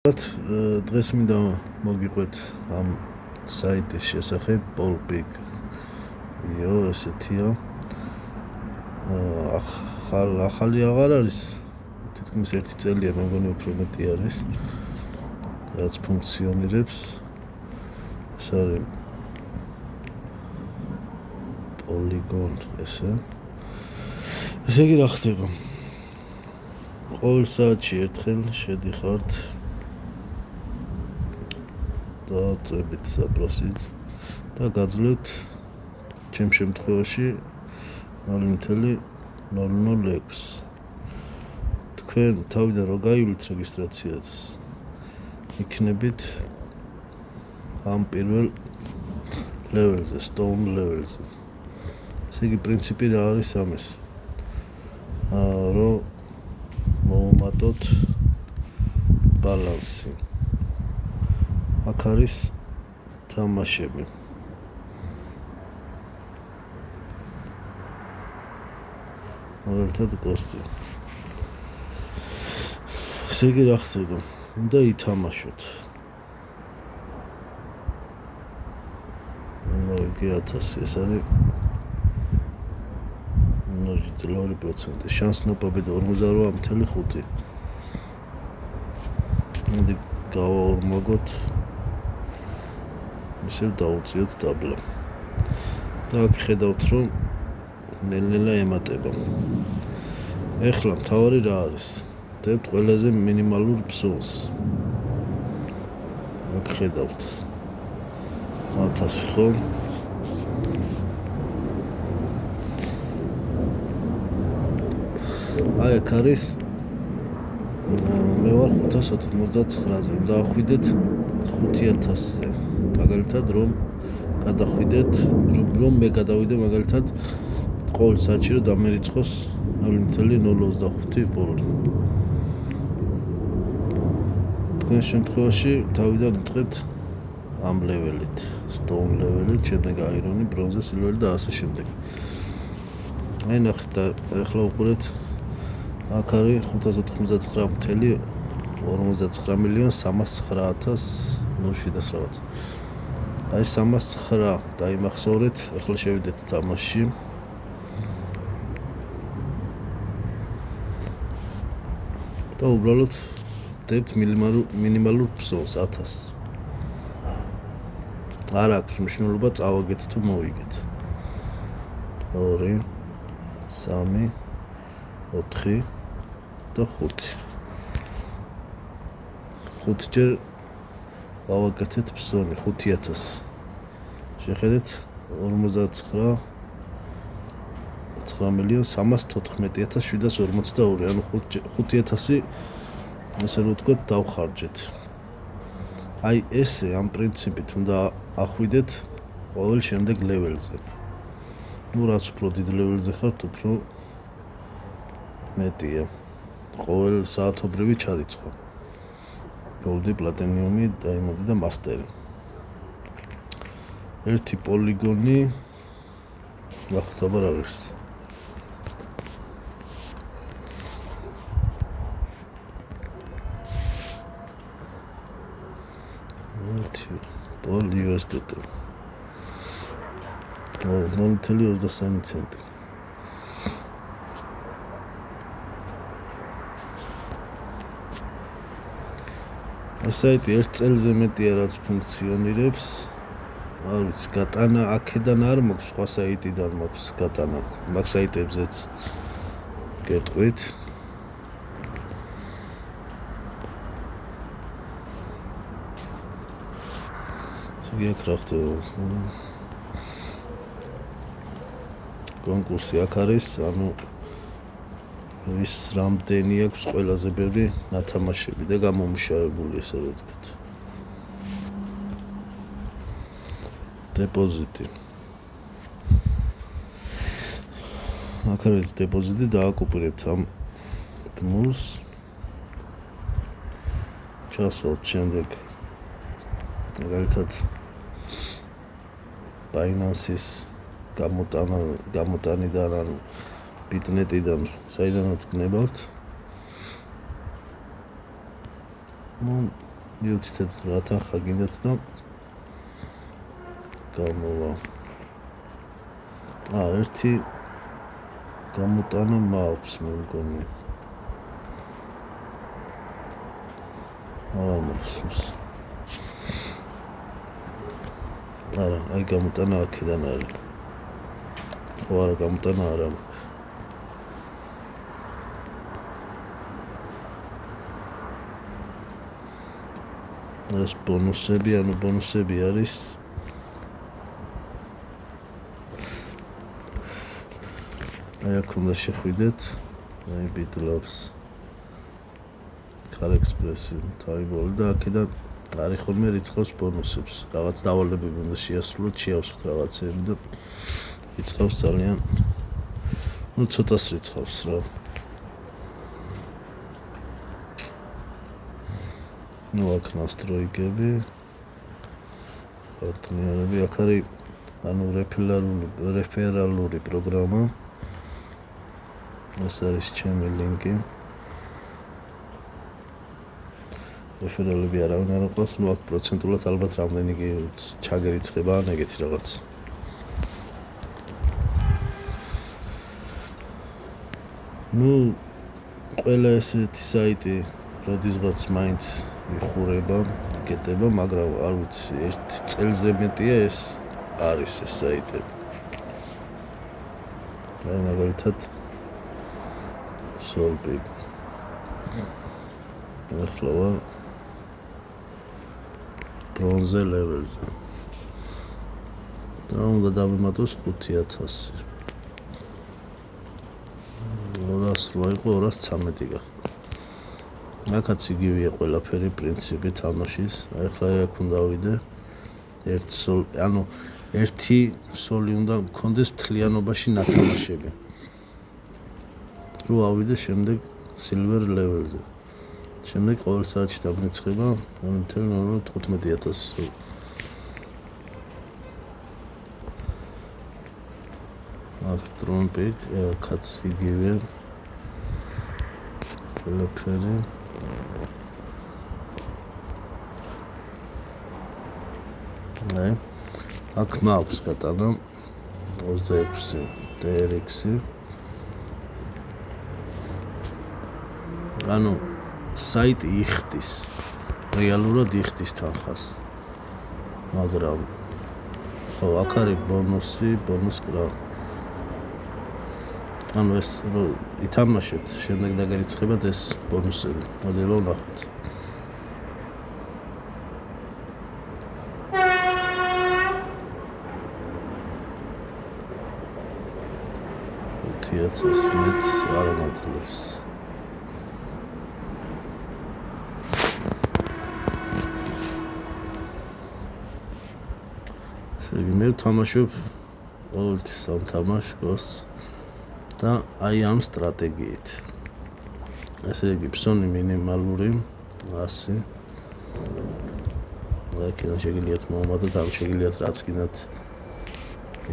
დღეს მინდა მოგიყვეთ ამ საიტის შესახებ Polpig.io ესეთია. ახალი აღარ არის, თითქმის 1 წელია, მე მგონი უფრო მეტი არის, რაც ფუნქციონირებს. ეს არის Polygon ესე იგი რა ხდება? ყოველ საათში ერთხელ შედიხართ და წებით საპროსით და გაძლევთ ჩემ შემთხვევაში 0.006. თქვენ თავიდან რო გაივლით რეგისტრაციას, იქნებით ამ პირველ level-ზე, stone level-ზე. ესე იგი პრინციპი რა არის ამის? რომ მოვუმატოთ ბალანსი. აქ არის თამაშები. მაგალითად კოსტი. ესე იგი რა ხდება? უნდა ითამაშოთ. იგი 1000 ეს არის 0.2%. შანსნობები 48.5. მოდი გავაორმაგოთ. ისევ დავუწიოთ დაბლა. და აქ ხედავთ, რომ ნელ-ნელა ემატება. ეხლა მთავარი რა არის? დებთ ყველაზე მინიმალურ ბზოლს. აქ ხედავთ. 1000 ხო? აი აქ არის მე ვარ 599-ზე, დაახვიდეთ 5000-ზე. მაგალითად რომ გადახვიდეთ, რომ მე გადავიდე მაგალითად ყოველ საათში რომ დამერიცხოს 0.025 ბოლო. თქვენ შემთხვევაში თავიდან იწყებთ ამ level-ით, stone level-ით, შემდეგ iron-ი, bronze, silver და ასე შემდეგ. აი ნახეთ და ახლა უყურეთ. აქ არის 599,309,000 რაღაც. აი 309 დაიმახსოვრეთ, ახლა შევიდეთ თამაშში. და უბრალოდ დებთ მინიმალურ ბზოლს 1000. არ აქვს მნიშვნელობა წავაგეთ თუ მოვიგეთ. 2 3 4 და 5. 5 ჯერ გავაკეთეთ ბზონი 5000. შეხედეთ 49,314,742. ანუ 5000 ესე რომ ვთქვათ დავხარჯეთ. აი ესე ამ პრინციპით უნდა ახვიდეთ ყოველ შემდეგ level-ზე. ნუ რაც უფრო დიდ level-ზე ხართ, უფრო მეტია. ყოველ საათობრივი ჩარიცხვა. Gold, Platinum, Diamond და Master. ერთი პოლიგონი ნახტაბარ არის. USDT. 0.23 ცენტი. ეს საიტი 1 წელზე მეტია რაც ფუნქციონირებს. არ ვიცი, გატანა აქედან არ მაქვს, სხვა საიტიდან მაქვს გატანა. მაგ საიტებზეც გეტყვით. იქ რა ხდება? კონკურსი აქ არის, ანუ ვის რამდენი აქვს ყველაზე ბევრი ნათამაშები და გამომუშავებული, ესე რომ ვთქვათ. დეპოზიტი. აქ არის დეპოზიტი, დააკოპირებთ ამ ბმულს. ჩასვავთ შემდეგ მაგალითად Binance-ის გამოტანიდან ან Bitnet-იდან საიდანაც გნებავთ. მივცეთ რა თანხა გინდათ და გამოვა. ერთი გამოტანა მაქვს მე მგონი. აღარ მახსოვს. არა, აი გამოტანა აქედან არის. ხო არა, გამოტანა არ აქვს. ეს ბონუსები, ანუ ბონუსები არის აი აქ უნდა შეხვიდეთ, აი ბიტლობს car express-ი თავი და აქედან არის ხოლმე რიცხავს ბონუსებს. რაღაც დავალებები უნდა შეასრულოთ, შეავსოთ რაღაცები და რიცხავს ძალიან ცოტას რიცხავს რა. აქ ნასტროიკები, პარტნიორები, აქ არის ანუ რეფერალური პროგრამა. ეს არის ჩემი ლინკი. რეფერალები არავინ არ ყავს, აქ პროცენტულად ალბათ რამდენი ჩაგერიცხება ან ეგეთი რაღაც. ყველა ესეთი საიტი როდისღაც მაინც იხურება, იკეტება, მაგრამ არ ვიცი, ერთი წელზე მეტია ეს არის ეს საიტები. აი მაგალითად Solbib. ახლა ვარ bronze level-ზე. და უნდა დავიმატოს 5000. 208 იყო 213 გახდა. აქაც იგივეა ყველაფერი პრინციპი თამაშის. ახლა აქ უნდა ავიდე. ერთი სოლი უნდა მქონდეს მთლიანობაში ნათამაშები. რო ავიდე შემდეგ silver level-ზე. შემდეგ ყოველ საათში დამრიცხება 1.15,000. აქ ტრომპიკ, აქაც იგივე ყველაფერი. აქ მაქვს გატანა 26 TRX-ი. ანუ საიტი იხდის, რეალურად იხდის თანხას. მაგრამ ხო, აქ არის ბონუს კრა. ანუ ეს რო ითამაშებთ, შემდეგ დაგერიცხებათ ეს ბონუსები. მოდელო ნახოთ. მეც არ მაძლევს. მე ვთამაშობ ყოველთვის ამ თამაშს და აი ამ სტრატეგიით. ესე იგი, ფსონი მინიმალური 100. აქედან შეგიძლიათ მომატოთ, ამ შეგიძლიათ რაც გინდათ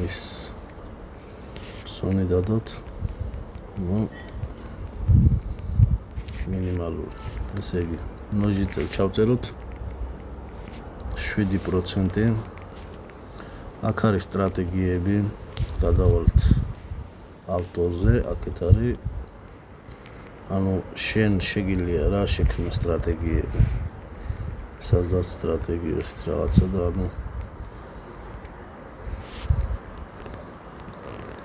ის ფსონი დადოთ. მინიმალური. ესე იგი, ნოჟიტზე ჩავწეროთ 7%. აქ არის სტრატეგიები, გადავალთ ავტოზე, აქეთ არის ანუ შენ შეგიძლია რა შექმნა სტრატეგიები. სადაც სტრატეგია ეს რაღაცა და ანუ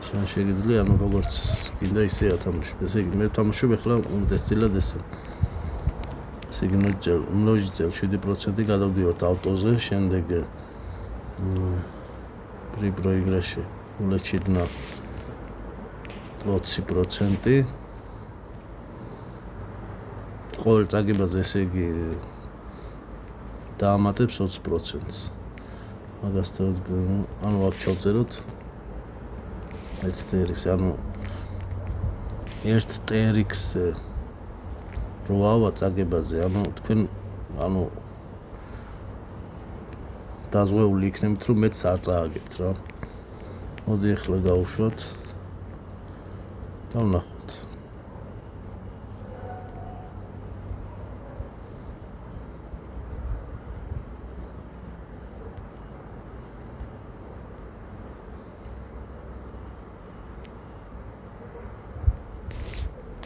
შენ შეგიძლია ანუ როგორც გინდა ისე ათამაშო. ესე იგი მე ვთამაშობ ახლა უმეტესწილად ესე. ესე იგი ნოჟიტზე 7% გადავდივართ ავტოზე, შემდეგ при проигрыше улетит на 20%. ყოველ წაგებაზე ესე იგი დაამატებს 20%-ს. მაგას ანუ აქ ჩავწეროთ 1 TRX-ზე, ანუ 1 TRX-ზე რო ავა წაგებაზე, ანუ თქვენ ანუ დაზღვეული იქნებით, რომ მეც არ წააგებთ რა. მოდი ახლა გავუშვათ და ვნახოთ.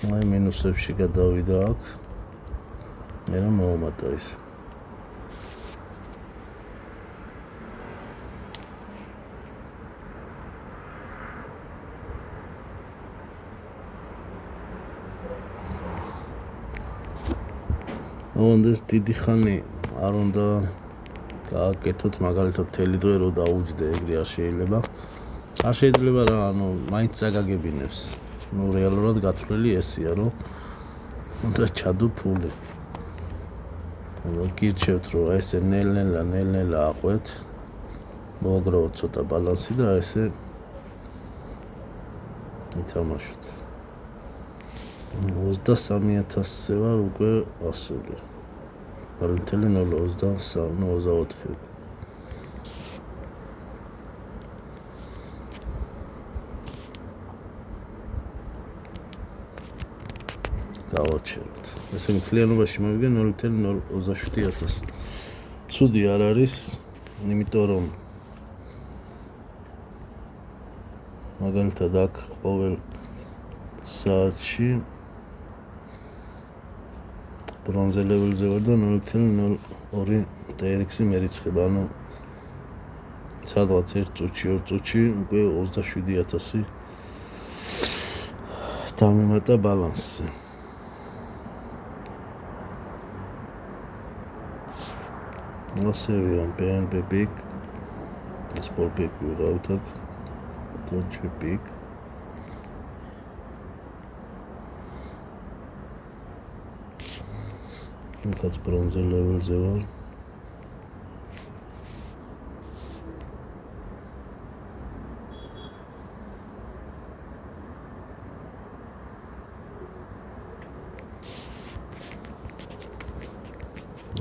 აი მინუსებში გადავიდა აქ. მე რა მოვუმატა ის. ამას დიდი ხანი არ უნდა გააკეთოთ, მაგალითად თელი დღე რო დაუჯდე, ეგრე არ შეიძლება. არ შეიძლება რა, მაინც წაგაგებინებს. რეალურად გათვლილი ესია, რომ უნდა ჩადო ფული. გირჩევთ, რომ ესე ნელ-ნელა აყვეთ. მოაგროვოთ ცოტა ბალანსი და ესე ითამაშოთ. 23,000-ზე ვარ უკვე ასული. 0.023 გავაჩერებთ. ესე მთლიანობაში მოვიგე 0.027,000. ცუდი არ არის, იმიტომ რომ მაგალითად აქ ყოველ საათში ბრონზე ლეველზე ვარ და 0.02 TRX-ი მერიცხება, ანუ სადღაც 1 წუთში, 2 წუთში უკვე 27,000 დამემატა ბალანსზე. ასევე BNB Big, Sport Big ვიღავთ აქ, Doge Big. იქაც ბრონზე ლეველზე ვარ.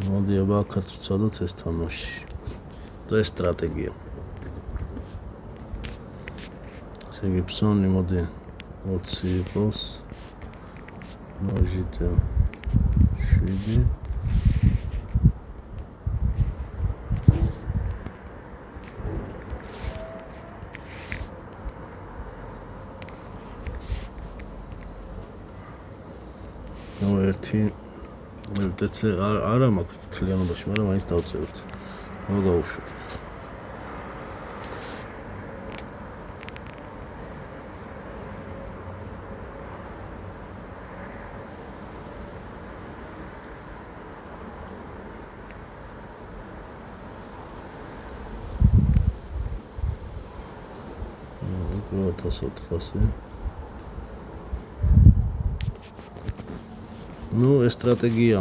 მოდი აბა აქაც ვცადოთ ეს თამაში. და ეს სტრატეგია. ესე იგი ფსონი მოდი 20 იყოს. მოჟიტე 7. ერთი LTC არა მაქვს თლიანობაში, მაგრამ მაინც დავწეროთ. გავუშვით. უკვე 1400. ეს სტრატეგია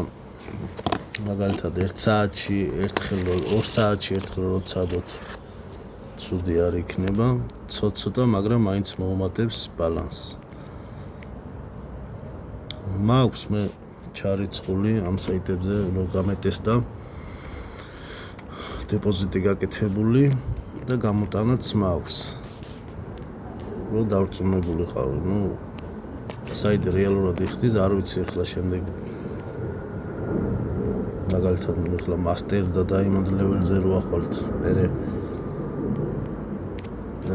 მაგალითად 1 საათში ერთხელ 2 საათში ერთხელ როცადოთ ცუდი არ იქნება, ცოტა, მაგრამ მაინც მოუმატებს ბალანსს. მაქვს მე ჩარიცხული ამ საიტებზე რომ გამეტესტა დეპოზიტი გაკეთებული და გამოტანაც მაქვს. რომ დავწუნებულიყავი, საიტი რეალურად იხდის, არ ვიცი ახლა შემდეგ მაგალითად ახლა მასტერ და დაიმონდ ლეველზე რო ახვალთ, მე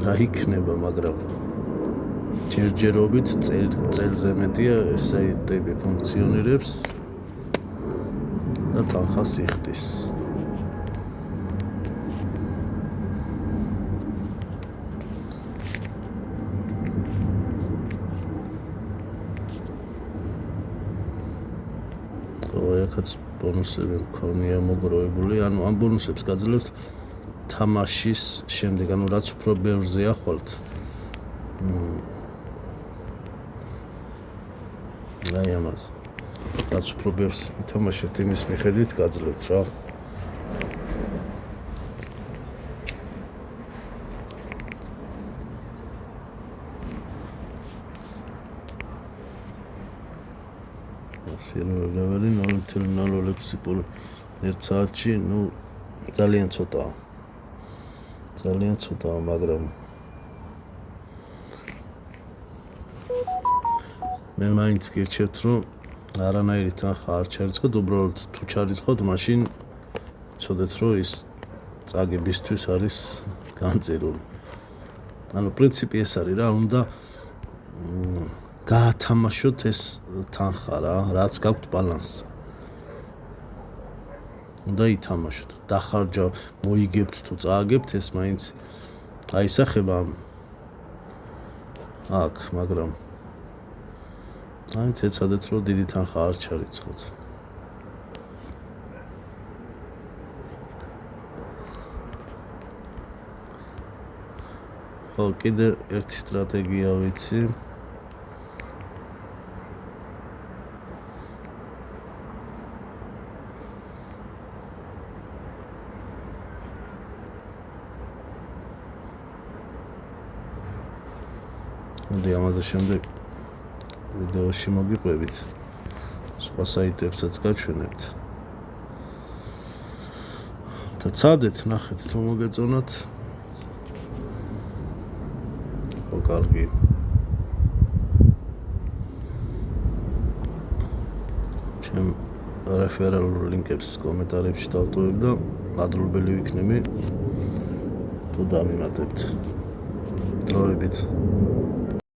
რა იქნება, მაგრამ ჯერჯერობით წელზე მეტია ეს საიტები ფუნქციონირებს და თანხას იხდის. აქაც ბონუსები მქონია მოგროვებული, ანუ ამ ბონუსებს გაძლევთ თამაშის შემდეგ, ანუ რაც უფრო ბევრზე ახვალთ. აი ამას. რაც უფრო ბევრს ითამაშეთ, იმის მიხედვით გაძლევთ რა. ლეველი 0.06 1 საათში, ძალიან ცოტაა. ძალიან ცოტაა, მაგრამ მე მაინც გირჩევთ, რომ არანაირი თანხა არ ჩარიცხოთ, უბრალოდ თუ ჩარიცხოთ, მაშინ ცოდეთ, რომ ის წაგებისთვის არის განწირული. ანუ პრინციპი ეს არის რა, უნდა გაათამაშოთ ეს თანხა რა, რაც გაქვთ ბალანსზე. უნდა ითამაშოთ, დახარჯა მოიგებთ თუ წააგებთ, ეს მაინც აისახება აქ, მაგრამ მაინც ეცადეთ, რომ დიდი თანხა არ ჩარიცხოთ. ხო, კიდე ერთი სტრატეგია ვიცი. მოდი ამაზე შემდეგ ვიდეოში მოგიყვებით. სხვა საიტებსაც გაჩვენებთ. და ცადეთ, ნახეთ თუ მოგეწონათ. ხო, კარგი. ჩემ რეფერალურ ლინკებს კომენტარებში დავტოვებ და ადრობელი ვიქნები თუ დამიმატებთ. დროებით.